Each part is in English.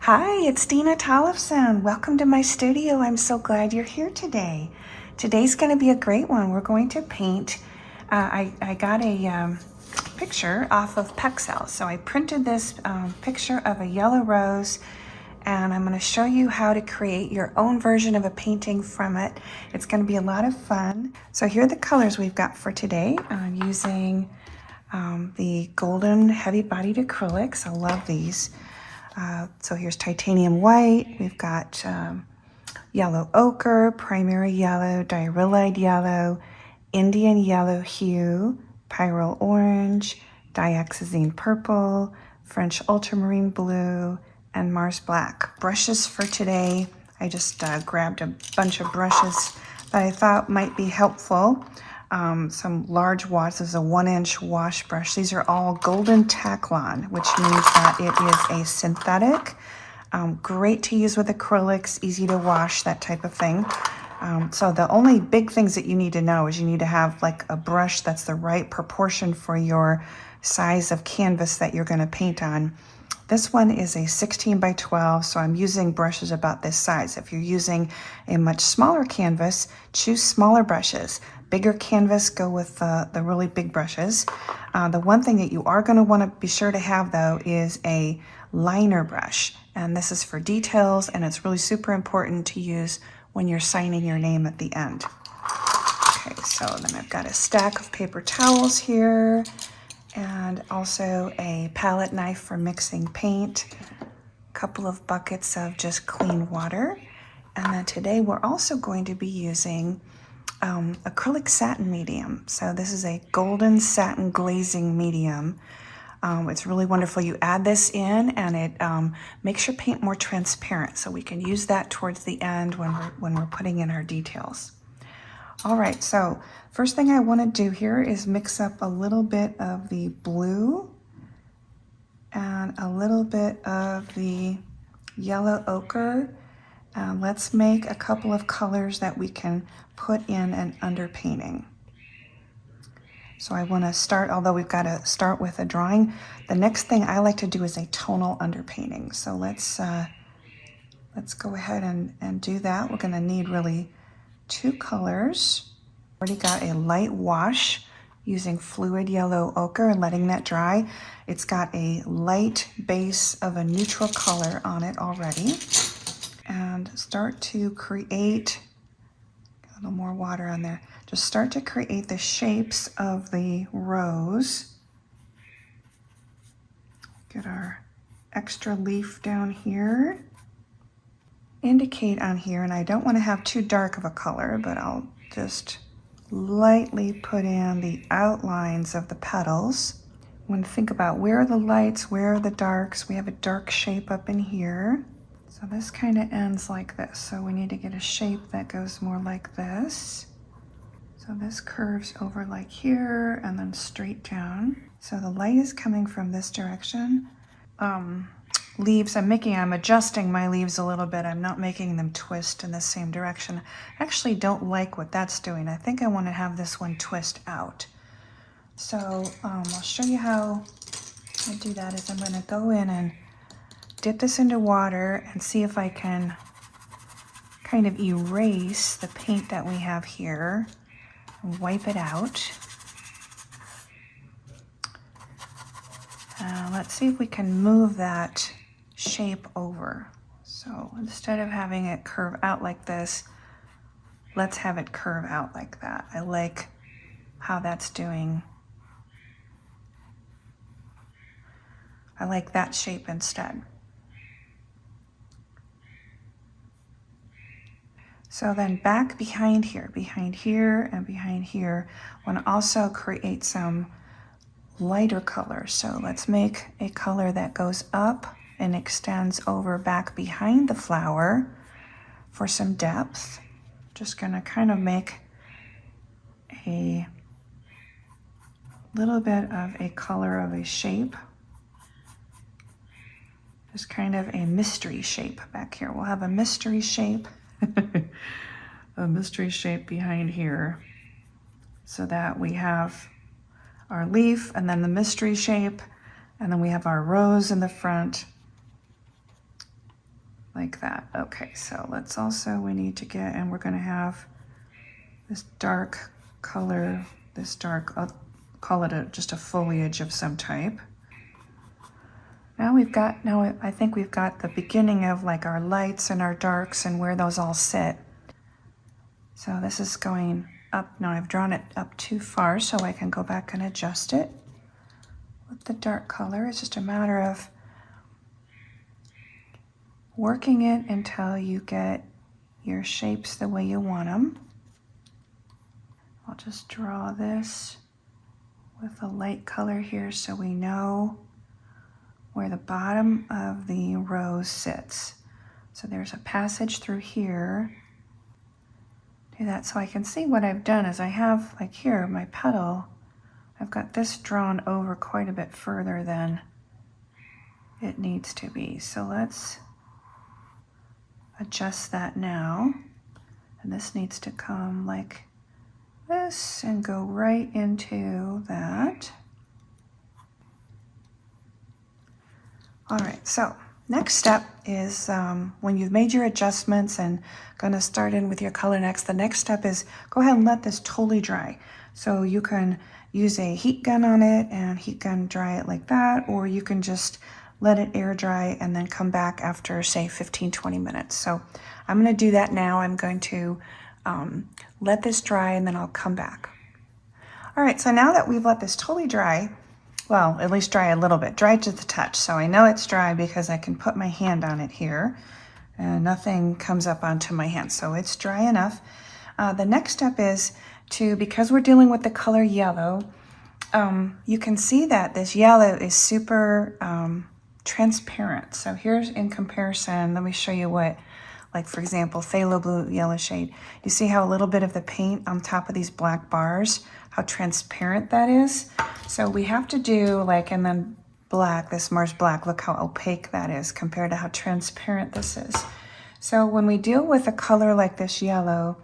Hi, it's Dena Tollefson. Welcome to my studio. I'm so glad you're here today. Today's going to be a great one. We're going to paint. I got a picture off of Petals. So I printed this picture of a yellow rose, and I'm going to show you how to create your own version of a painting from it. It's going to be a lot of fun. So here are the colors we've got for today. I'm using the golden heavy-bodied acrylics. I love these. So here's titanium white, we've got yellow ochre, primary yellow, diarylide yellow, Indian yellow hue, pyrrole orange, dioxazine purple, French ultramarine blue, and Mars black. Brushes for today, I just grabbed a bunch of brushes that I thought might be helpful. Some large wads. This is a 1-inch wash brush. These are all golden Taklon, which means that it is a synthetic. Great to use with acrylics, easy to wash, that type of thing. So the only big things that you need to know is you need to have like a brush that's the right proportion for your size of canvas that you're going to paint on. This one is a 16 by 12, so I'm using brushes about this size. If you're using a much smaller canvas, choose smaller brushes. Bigger canvas, go with the really big brushes. The one thing that you are going to want to be sure to have, though, is a liner brush. And this is for details, and it's really super important to use when you're signing your name at the end. Okay, so then I've got a stack of paper towels here, and also a palette knife for mixing paint, a couple of buckets of just clean water. And then today we're also going to be using acrylic satin medium. So this is a golden satin glazing medium. It's really wonderful. You add this in and it makes your paint more transparent. So we can use that towards the end when we're putting in our details. All right, so first thing I want to do here is mix up a little bit of the blue and a little bit of the yellow ochre. Let's make a couple of colors that we can put in an underpainting. So I want to start, although we've got to start with a drawing, the next thing I like to do is a tonal underpainting. So let's go ahead and do that. We're going to need really 2 colors. Already got a light wash using fluid yellow ochre and letting that dry. It's got a light base of a neutral color on it already. And start to create a little more water on there. Just start to create the shapes of the rose. Get our extra leaf down here. Indicate on here, and I don't want to have too dark of a color, but I'll just lightly put in the outlines of the petals. I want to think about where are the lights, where are the darks. We have a dark shape up in here. So this kind of ends like this. So we need to get a shape that goes more like this. So this curves over like here and then straight down. So the light is coming from this direction. Leaves, I'm adjusting my leaves a little bit. I'm not making them twist in the same direction. I actually don't like what that's doing. I think I want to have this one twist out. So I'll show you how I do that. Is I'm going to go in and dip this into water and see if I can kind of erase the paint that we have here and wipe it out. Let's see if we can move that shape over. So instead of having it curve out like this, let's have it curve out like that. I like how that's doing. I like that shape instead. So then back behind here, and behind here, I want to also create some lighter colors. So let's make a color that goes up and extends over back behind the flower for some depth. Just going to kind of make a little bit of a color of a shape. Just kind of a mystery shape back here. We'll have a mystery shape. A mystery shape behind here so that we have our leaf and then the mystery shape, and then we have our rose in the front. like that. Okay, so let's also, we need to get, and we're gonna have this dark color, this dark, I'll call it just a foliage of some type. Now I think we've got the beginning of like our lights and our darks and where those all sit. So this is going up. Now I've drawn it up too far, so I can go back and adjust it with the dark color. It's just a matter of working it until you get your shapes the way you want them. I'll just draw this with a light color here so we know where the bottom of the rose sits. So there's a passage through here. Do that so I can see what I've done is I have, like here, my petal, I've got this drawn over quite a bit further than it needs to be. So let's adjust that now. And this needs to come like this and go right into that. All right, so next step is when you've made your adjustments and gonna start in with your color next, the next step is go ahead and let this totally dry. So you can use a heat gun on it and heat gun dry it like that, or you can just let it air dry and then come back after say 15-20 minutes. So I'm gonna do that now. I'm going to let this dry and then I'll come back. All right, so now that we've let this totally dry, well, at least dry a little bit, dry to the touch. So I know it's dry because I can put my hand on it here and nothing comes up onto my hand. So it's dry enough. The next step is because we're dealing with the color yellow, you can see that this yellow is super transparent. So here's in comparison, let me show you what, like for example, phthalo blue yellow shade. You see how a little bit of the paint on top of these black bars, how transparent that is? So we have to do like, and then black, this Mars black, look how opaque that is compared to how transparent this is. So when we deal with a color like this yellow,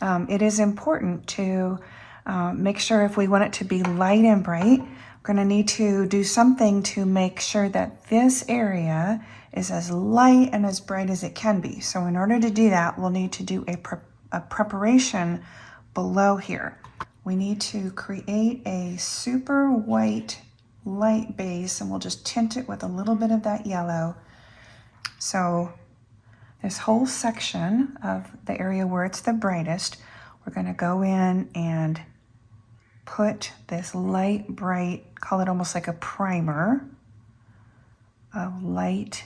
it is important to make sure if we want it to be light and bright, we're gonna need to do something to make sure that this area is as light and as bright as it can be. So in order to do that, we'll need to do a preparation below here. We need to create a super white light base and we'll just tint it with a little bit of that yellow. So this whole section of the area where it's the brightest, we're gonna go in and put this light, bright, call it almost like a primer of light.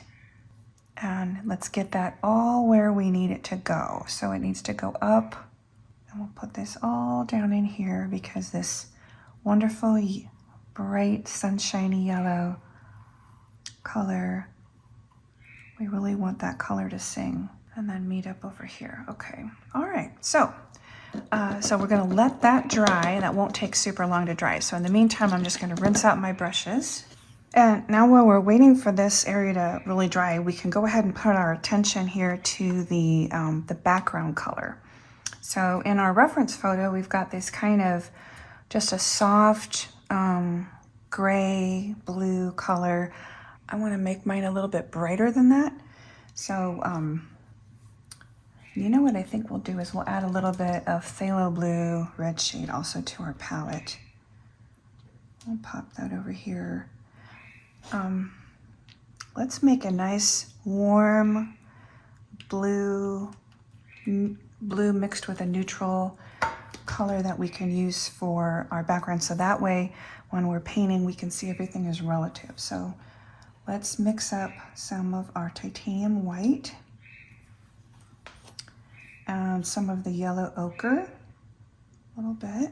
And let's get that all where we need it to go. So it needs to go up. And we'll put this all down in here because this wonderful, bright, sunshiny yellow color, we really want that color to sing. And then meet up over here. Okay, all right. So we're gonna let that dry. That won't take super long to dry. So in the meantime, I'm just gonna rinse out my brushes. And now while we're waiting for this area to really dry, we can go ahead and put our attention here to the background color. So in our reference photo, we've got this kind of just a soft gray, blue color. I want to make mine a little bit brighter than that. So you know what I think we'll do is we'll add a little bit of phthalo blue red shade also to our palette. I'll pop that over here. Let's make a nice warm blue mixed with a neutral color that we can use for our background. So that way, when we're painting, we can see everything is relative. So let's mix up some of our titanium white and some of the yellow ochre, a little bit.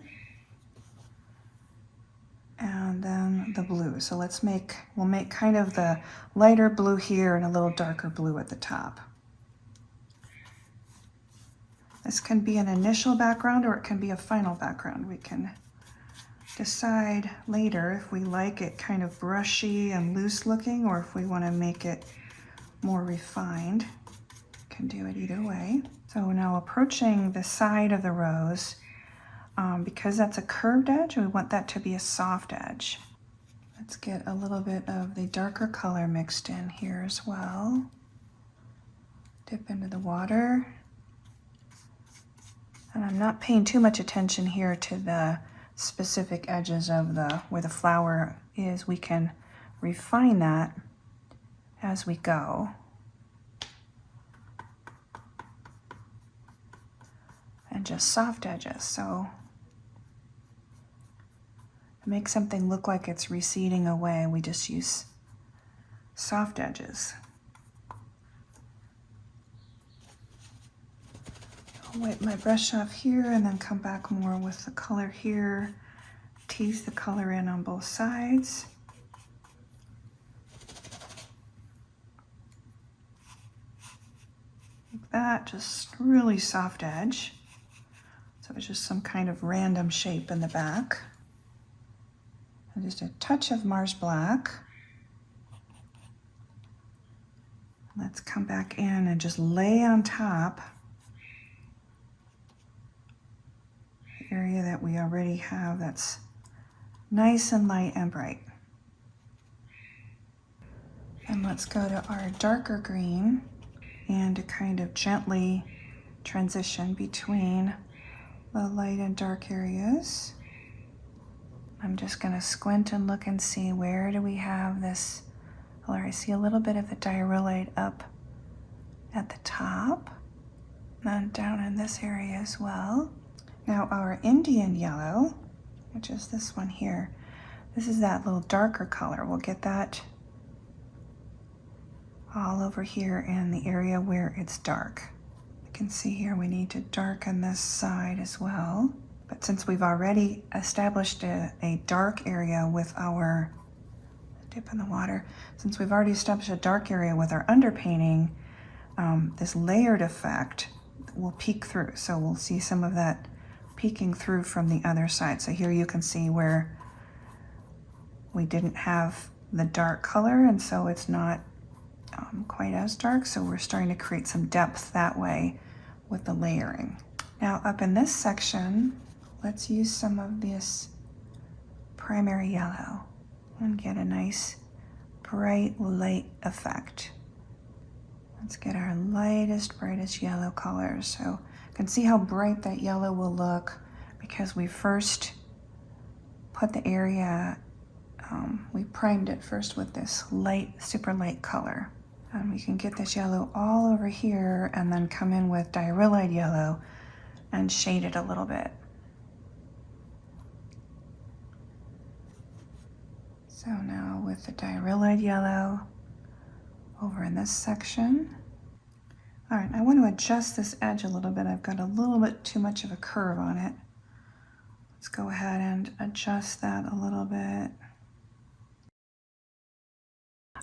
And then the blue. So we'll make kind of the lighter blue here and a little darker blue at the top. This can be an initial background or it can be a final background. We can decide later if we like it kind of brushy and loose looking or if we want to make it more refined. Can do it either way. So now approaching the side of the rose, because that's a curved edge, we want that to be a soft edge. Let's get a little bit of the darker color mixed in here as well. Dip into the water. And I'm not paying too much attention here to the specific edges of where the flower is. We can refine that as we go. And just soft edges. So to make something look like it's receding away, we just use soft edges. I'll wipe my brush off here and then come back more with the color here. Tease the color in on both sides. Like that, just really soft edge. So it's just some kind of random shape in the back. And just a touch of Mars Black. Let's come back in and just lay on top the area that we already have that's nice and light and bright. And let's go to our darker green and to kind of gently transition between the light and dark areas. I'm just going to squint and look and see where do we have this color. I see a little bit of the diarrhea up at the top and down in this area as well. Now our Indian yellow, which is this one here, this is that little darker color. We'll get that all over here in the area where it's dark. You can see here we need to darken this side as well. But since we've already established a dark area with our dip in the water, since we've already established a dark area with our underpainting, this layered effect will peek through. So we'll see some of that peeking through from the other side. So here you can see where we didn't have the dark color, and so it's not quite as dark. So we're starting to create some depth that way with the layering. Now up in this section, let's use some of this primary yellow and get a nice bright light effect. Let's get our lightest, brightest yellow colors. So you can see how bright that yellow will look because we first put the area, we primed it first with this light, super light color. And we can get this yellow all over here and then come in with diarrhea yellow and shade it a little bit. So now with the diarrhea yellow over in this section. All right, I want to adjust this edge a little bit. I've got a little bit too much of a curve on it. Let's go ahead and adjust that a little bit.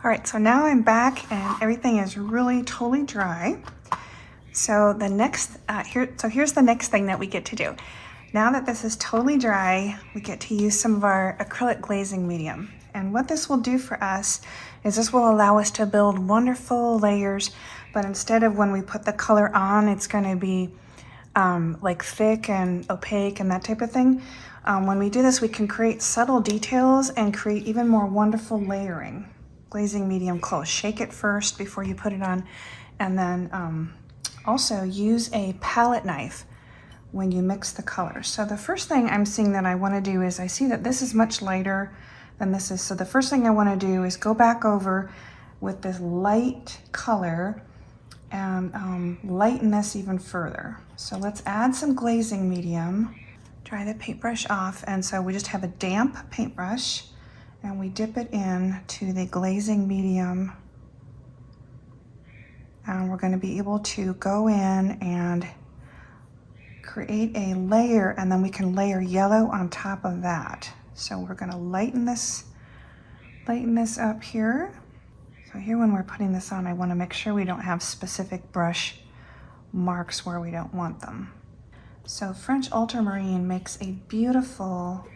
All right, so now I'm back and everything is really totally dry. So the next, here's the next thing that we get to do. Now that this is totally dry, we get to use some of our acrylic glazing medium. And what this will do for us is this will allow us to build wonderful layers, but instead of when we put the color on, it's gonna be like thick and opaque and that type of thing. When we do this, we can create subtle details and create even more wonderful layering. Glazing medium close. Shake it first before you put it on, and then also use a palette knife when you mix the colors. So the first thing I'm seeing that I want to do is I see that this is much lighter than this is. So the first thing I want to do is go back over with this light color and lighten this even further. So let's add some glazing medium. Dry the paintbrush off, and so we just have a damp paintbrush and we dip it in to the glazing medium, and we're going to be able to go in and create a layer, and then we can layer yellow on top of that. So we're going to lighten this up here. So here when we're putting this on, I want to make sure we don't have specific brush marks where we don't want them. So French ultramarine makes a beautiful,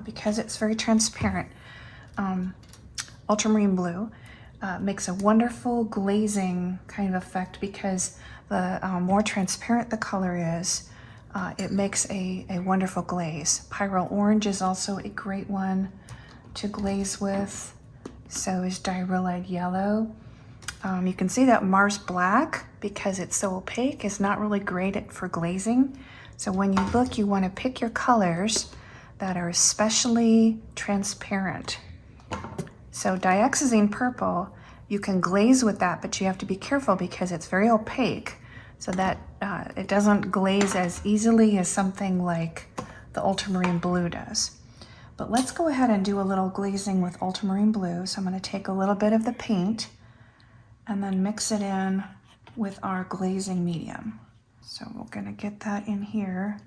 because it's very transparent, ultramarine blue makes a wonderful glazing kind of effect because the more transparent the color is, it makes a wonderful glaze. Pyrrole orange is also a great one to glaze with. So is diarrhea yellow. You can see that Mars Black, because it's so opaque, is not really great for glazing. So when you look, you want to pick your colors that are especially transparent. So dioxazine purple, you can glaze with that, but you have to be careful because it's very opaque, so that it doesn't glaze as easily as something like the ultramarine blue does. But let's go ahead and do a little glazing with ultramarine blue. So I'm going to take a little bit of the paint and then mix it in with our glazing medium. So we're going to get that in here.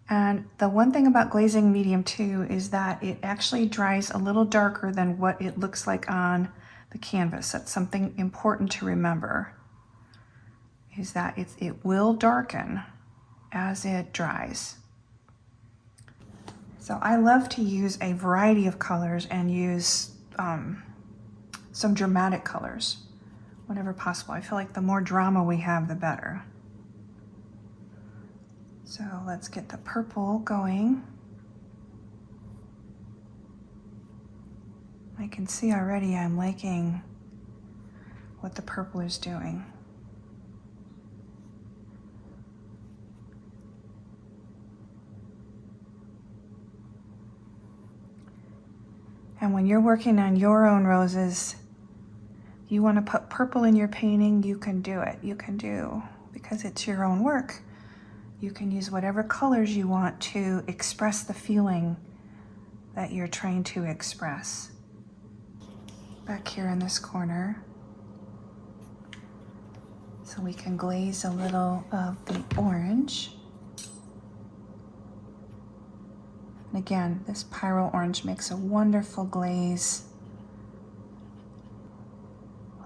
And the one thing about glazing medium too is that it actually dries a little darker than what it looks like on the canvas. That's something important to remember, is that it will darken as it dries. So I love to use a variety of colors and use some dramatic colors whenever possible. I feel like the more drama we have, the better. So let's get the purple going. I can see already I'm liking what the purple is doing. And when you're working on your own roses, you want to put purple in your painting, you can do it. You can do, because it's your own work. You can use whatever colors you want to express the feeling that you're trying to express. Back here in this corner, so we can glaze a little of the orange. And again, this pyro orange makes a wonderful glaze.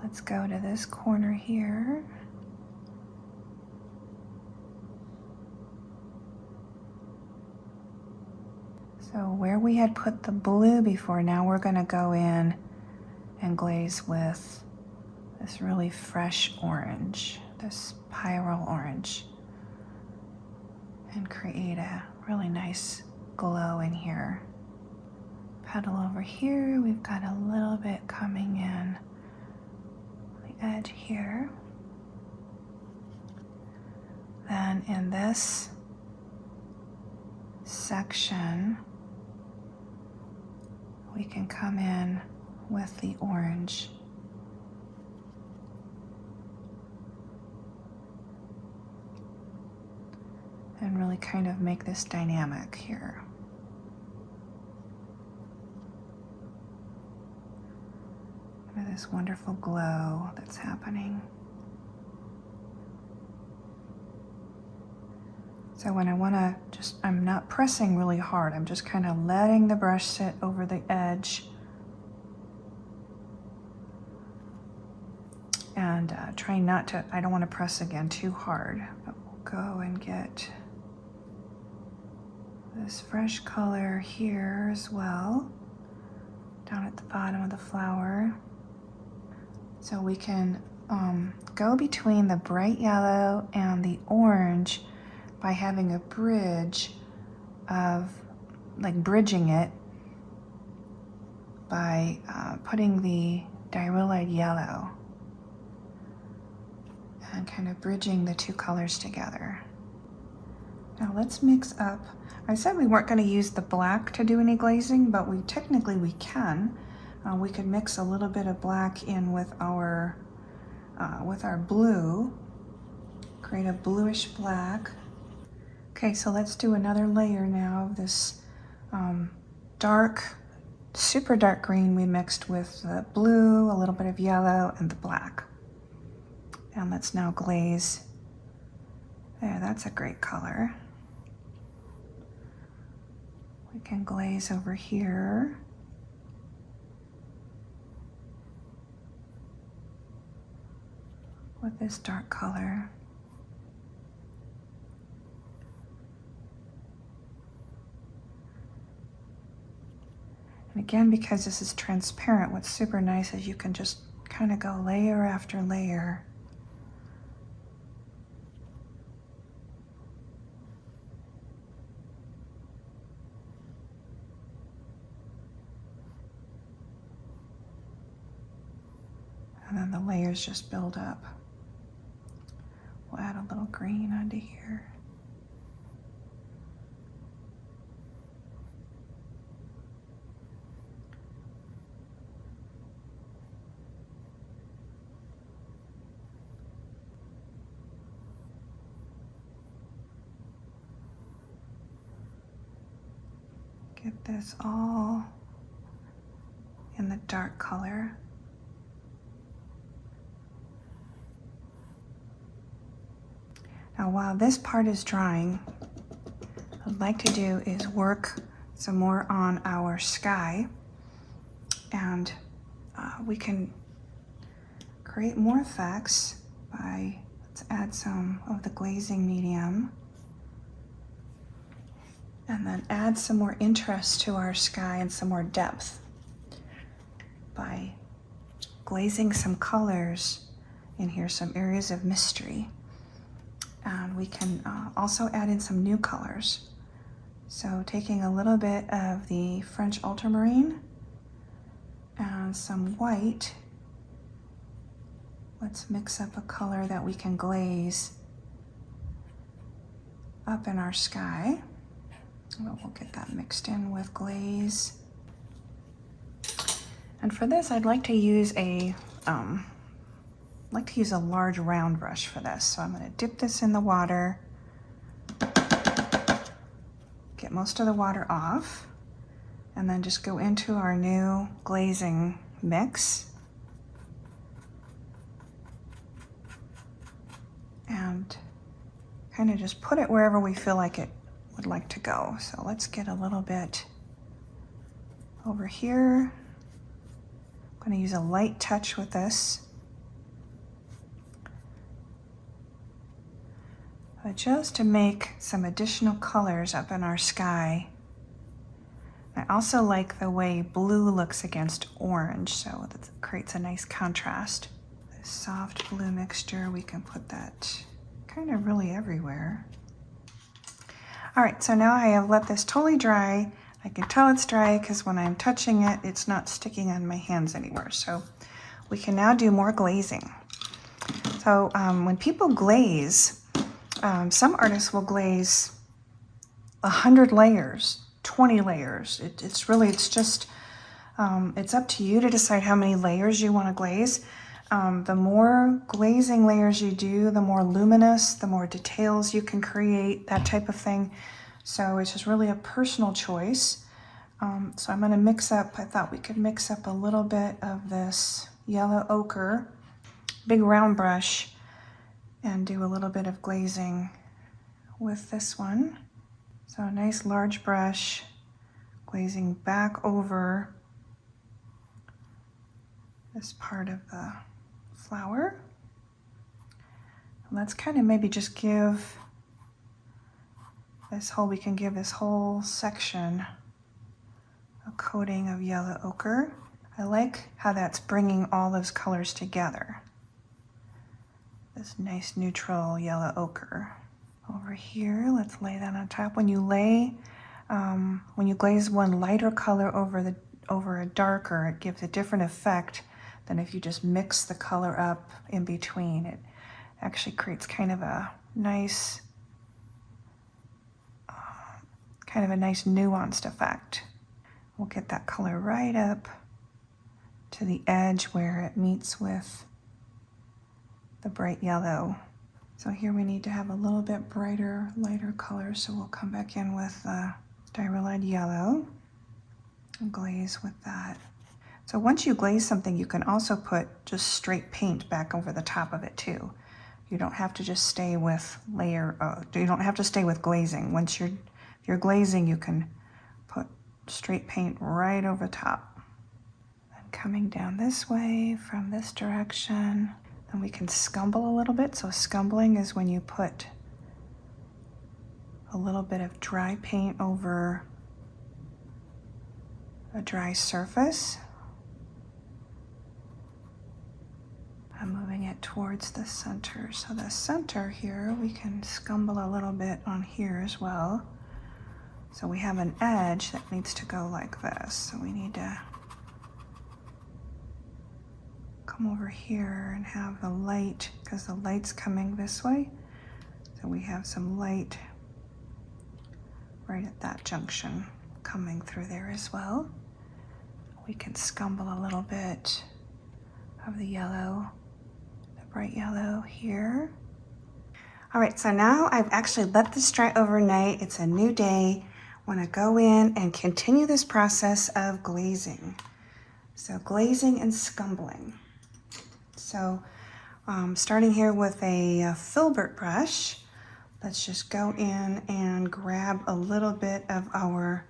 Let's go to this corner here. So where we had put the blue before, now we're going to go in and glaze with this really fresh orange, this pyro orange, and create a really nice glow in here. Petal over here, we've got a little bit coming in on the edge here. Then in this section, we can come in with the orange. And really kind of make this dynamic here. Look at this wonderful glow that's happening. So when I want to I'm not pressing really hard, I'm just kind of letting the brush sit over the edge and trying not to, I don't want to press again too hard, but we'll go and get this fresh color here as well, down at the bottom of the flower. So we can go between the bright yellow and the orange by having a bridge of, like bridging it by putting the diarylide yellow and kind of bridging the two colors together. Now let's mix up. I said we weren't going to use the black to do any glazing, but we can. We could mix a little bit of black in with our blue, create a bluish black. Okay, so let's do another layer now of this super dark green we mixed with the blue, a little bit of yellow, and the black. And let's now glaze. There, that's a great color. We can glaze over here. With this dark color. And again, because this is transparent, what's super nice is you can just kind of go layer after layer. And then the layers just build up. We'll add a little green onto here. Get this all in the dark color. Now while this part is drying, what I'd like to do is work some more on our sky, and we can create more effects by, let's add some of the glazing medium and then add some more interest to our sky and some more depth by glazing some colors in here, some areas of mystery. And we can also add in some new colors. So taking a little bit of the French ultramarine and some white, let's mix up a color that we can glaze up in our sky. We'll get that mixed in with glaze. And for this, I'd like to use a large round brush for this. So I'm going to dip this in the water, get most of the water off, and then just go into our new glazing mix. And kind of just put it wherever we feel like it would like to go. So let's get a little bit over here. I'm going to use a light touch with this. Just to make some additional colors up in our sky. I also like the way blue looks against orange, so that creates a nice contrast. This soft blue mixture, we can put that kind of really everywhere. All right, so now I have let this totally dry. I can tell it's dry because when I'm touching it, it's not sticking on my hands anywhere. So we can now do more glazing. So when people glaze, some artists will glaze 100 layers, 20 layers. It's up to you to decide how many layers you want to glaze. The more glazing layers you do, the more luminous, the more details you can create, that type of thing. So it's just really a personal choice. So I'm going to mix up, I thought we could mix up a little bit of this yellow ochre, big round brush, and do a little bit of glazing with this one. So a nice large brush, glazing back over this part of the flower. And let's kind of maybe just give this whole, we can give this whole section a coating of yellow ochre. I like how that's bringing all those colors together. This nice neutral yellow ochre. Over here, let's lay that on top. When you glaze one lighter color over a darker, it gives a different effect than if you just mix the color up in between. It actually creates kind of a nice nuanced effect. We'll get that color right up to the edge where it meets with the bright yellow. So here we need to have a little bit brighter, lighter color, so we'll come back in with diarrhea yellow and glaze with that. So once you glaze something, you can also put just straight paint back over the top of it too. You don't have to just stay with you don't have to stay with glazing. If you're glazing, you can put straight paint right over top. And coming down this way from this direction, and we can scumble a little bit. So scumbling is when you put a little bit of dry paint over a dry surface. I'm moving it towards the center. So the center here, we can scumble a little bit on here as well. So we have an edge that needs to go like this. So we need to come over here and have the light, because the light's coming this way. So we have some light right at that junction coming through there as well. We can scumble a little bit of the yellow, the bright yellow here. All right, so now I've actually let this dry overnight. It's a new day. I want to go in and continue this process of glazing. So glazing and scumbling. So starting here with a filbert brush, let's just go in and grab a little bit of our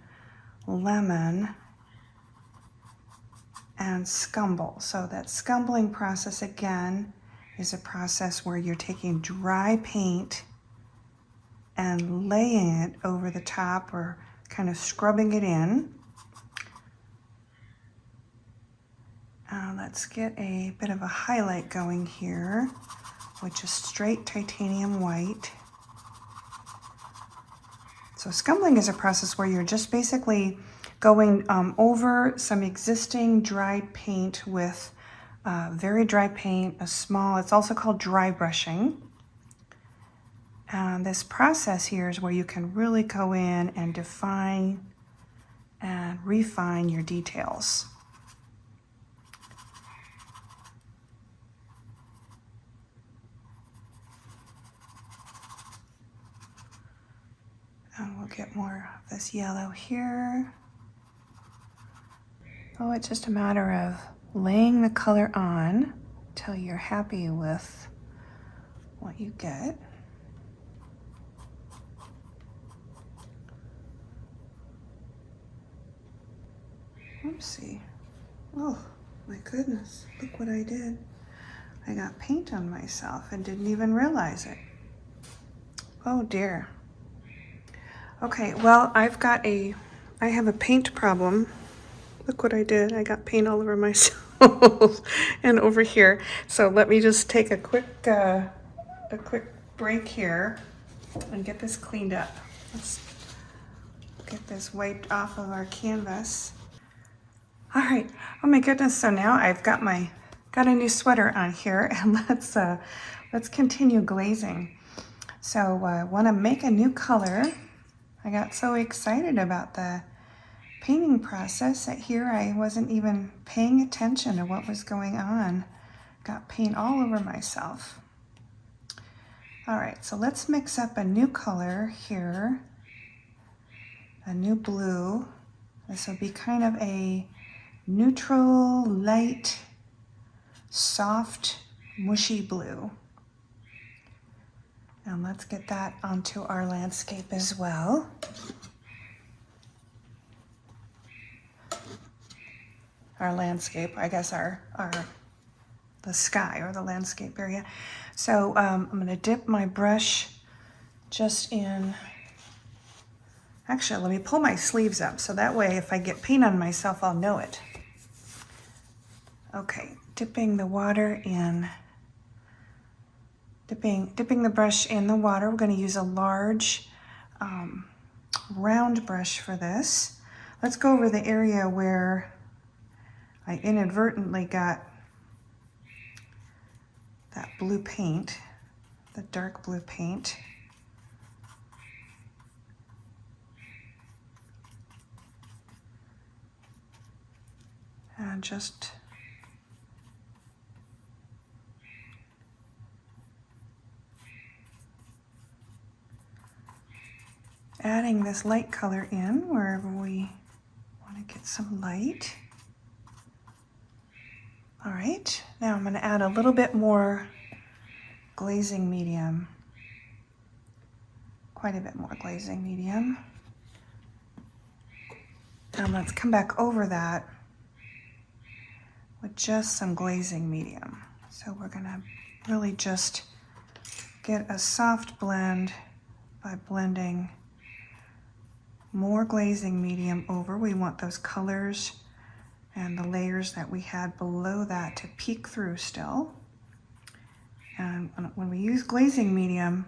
lemon and scumble. So that scumbling process again is a process where you're taking dry paint and laying it over the top or kind of scrubbing it in. Let's get a bit of a highlight going here, which is straight titanium white. So scumbling is a process where you're just basically going over some existing dried paint with very dry paint, it's also called dry brushing. And this process here is where you can really go in and define and refine your details. And we'll get more of this yellow here. Oh, it's just a matter of laying the color on until you're happy with what you get. Oopsie. Oh my goodness, look what I did. I got paint on myself and didn't even realize it. Oh dear. Okay, well, I have a paint problem. Look what I did. I got paint all over myself and over here. So let me just take a quick break here and get this cleaned up. Let's get this wiped off of our canvas. All right. Oh my goodness. So now I've got a new sweater on here, and let's continue glazing. So I want to make a new color. I got so excited about the painting process that here I wasn't even paying attention to what was going on. Got paint all over myself. All right, so let's mix up a new color here, a new blue. This will be kind of a neutral, light, soft, mushy blue. And let's get that onto our landscape as well. Our landscape, I guess the sky or the landscape area. So I'm gonna dip my brush just in, actually let me pull my sleeves up so that way if I get paint on myself, I'll know it. Okay, dipping the water in, dipping the brush in the water. We're going to use a large round brush for this. Let's go over the area where I inadvertently got that blue paint, the dark blue paint. And just adding this light color in wherever we want to get some light. All right, now I'm going to add a little bit more glazing medium, quite a bit more glazing medium. And let's come back over that with just some glazing medium. So we're going to really just get a soft blend by blending more glazing medium over. We want those colors and the layers that we had below that to peek through still. And when we use glazing medium,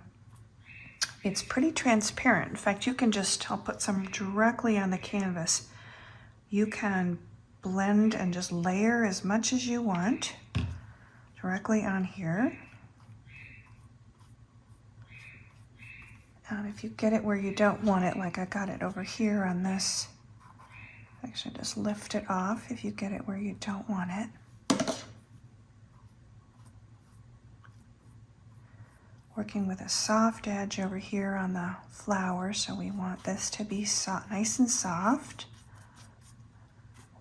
it's pretty transparent. In fact, you can just, I'll put some directly on the canvas. You can blend and just layer as much as you want. directly on here. And if you get it where you don't want it, like I got it over here on this, actually just lift it off if you get it where you don't want it. Working with a soft edge over here on the flower, so we want this to be nice and soft.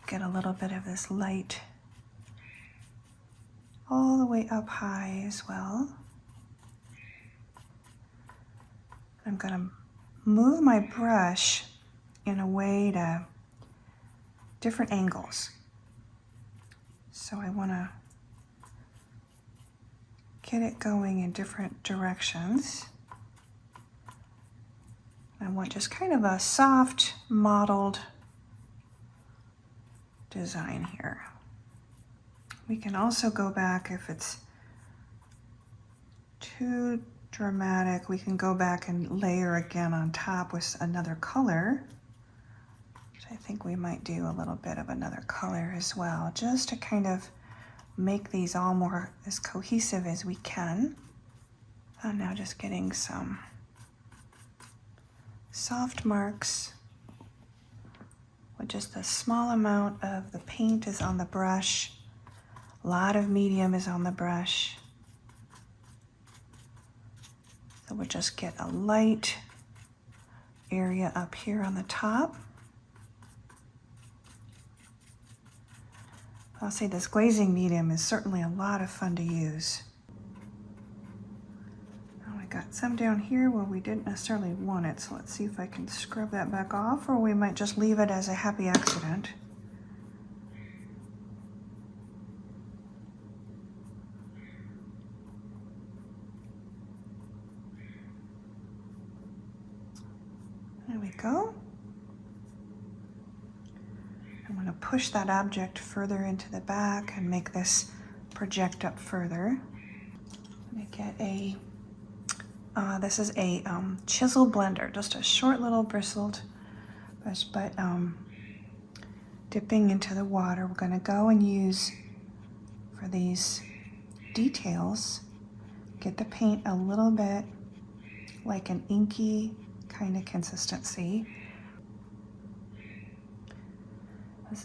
Get a little bit of this light all the way up high as well. I'm going to move my brush in a way to different angles. So I want to get it going in different directions. I want just kind of a soft, mottled design here. We can also go back if it's too dramatic. We can go back and layer again on top with another color. So I think we might do a little bit of another color as well, just to kind of make these all more as cohesive as we can. And now just getting some soft marks with just a small amount of the paint is on the brush. A lot of medium is on the brush. So we'll just get a light area up here on the top. I'll say this glazing medium is certainly a lot of fun to use. Now I got some down here where we didn't necessarily want it, so let's see if I can scrub that back off, or we might just leave it as a happy accident. There we go. I'm going to push that object further into the back and make this project up further. I'm going to get a, this is a chisel blender, just a short little bristled brush, but dipping into the water. We're going to go and use, for these details, get the paint a little bit like an inky kind of consistency.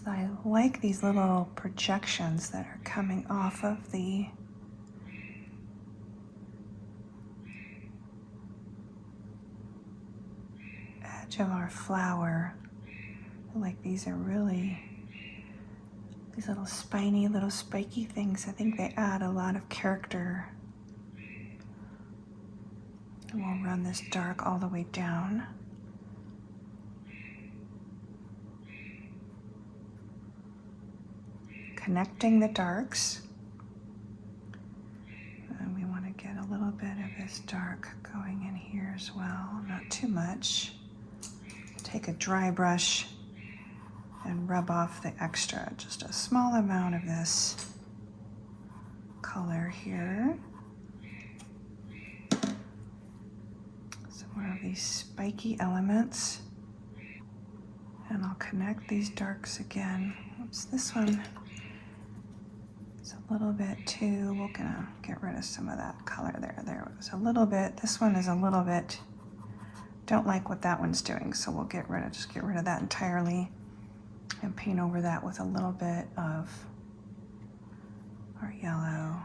I like these little projections that are coming off of the edge of our flower. I like these are really, these little spiny, little spiky things. I think they add a lot of character. And we'll run this dark all the way down. Connecting the darks. And we want to get a little bit of this dark going in here as well, not too much. Take a dry brush and rub off the extra, just a small amount of this color here. Some more of these spiky elements. And I'll connect these darks again. Oops, this one. It's a little bit too, we're gonna get rid of some of that color there. There was a little bit, this one is a little bit, don't like what that one's doing, so we'll just get rid of that entirely and paint over that with a little bit of our yellow.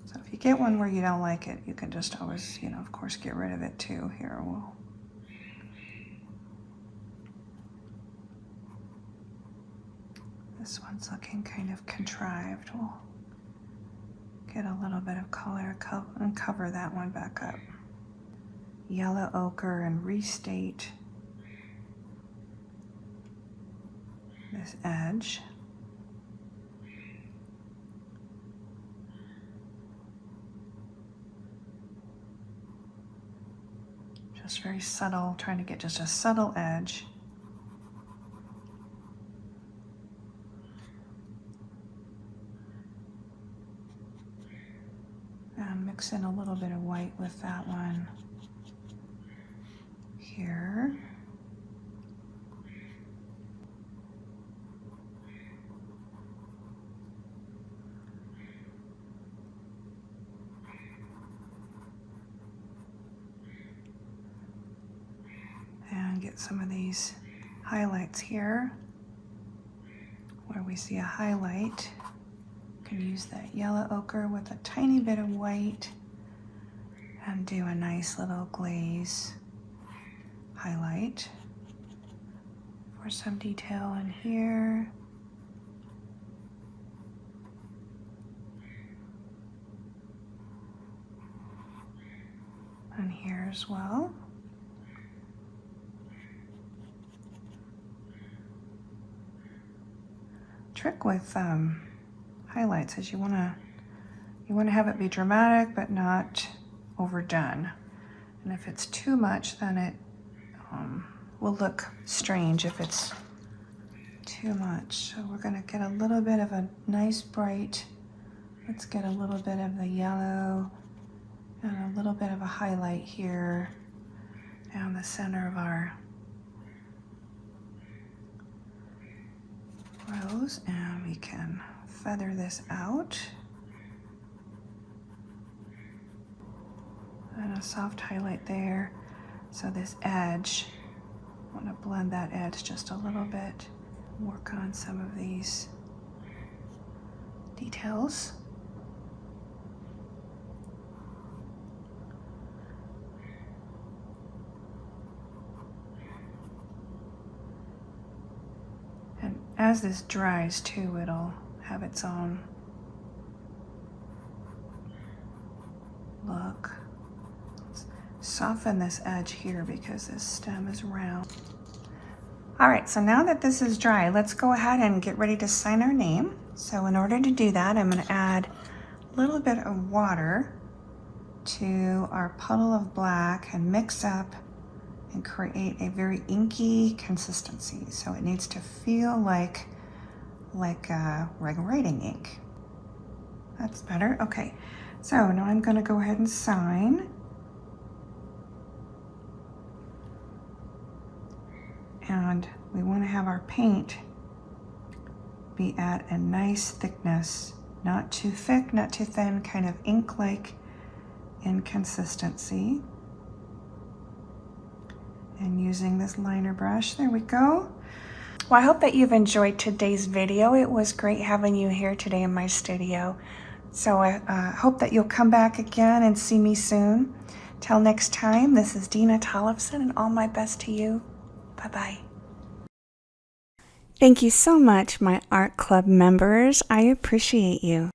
So if you get one where you don't like it, you can just always, of course, get rid of it too. Here, this one's looking kind of contrived. We'll get a little bit of color and cover that one back up. Yellow ochre and restate this edge. Just very subtle, trying to get just a subtle edge. And mix in a little bit of white with that one here. and get some of these highlights here. Where we see a highlight, you can use that yellow ochre with a tiny bit of white and do a nice little glaze highlight for some detail in here. And here as well. Trick with highlights is you want to have it be dramatic but not overdone. And if it's too much, then it will look strange if it's too much. So we're going to get a little bit of a nice bright, let's get a little bit of the yellow and a little bit of a highlight here down the center of our rose, and we can feather this out. And a soft highlight there. So this edge, I want to blend that edge just a little bit. Work on some of these details. And as this dries too, it'll have its own look. Let's soften this edge here because this stem is round. All right, so now that this is dry, let's go ahead and get ready to sign our name. So in order to do that, I'm going to add a little bit of water to our puddle of black and mix up and create a very inky consistency. So it needs to feel like writing ink. That's better. Okay, so now I'm going to go ahead and sign. And we want to have our paint be at a nice thickness, not too thick, not too thin, kind of ink-like inconsistency. And using this liner brush, there we go. Well, I hope that you've enjoyed today's video. It was great having you here today in my studio. So I hope that you'll come back again and see me soon. Till next time, this is Dena Tollefson, and all my best to you. Bye-bye. Thank you so much, my art club members. I appreciate you.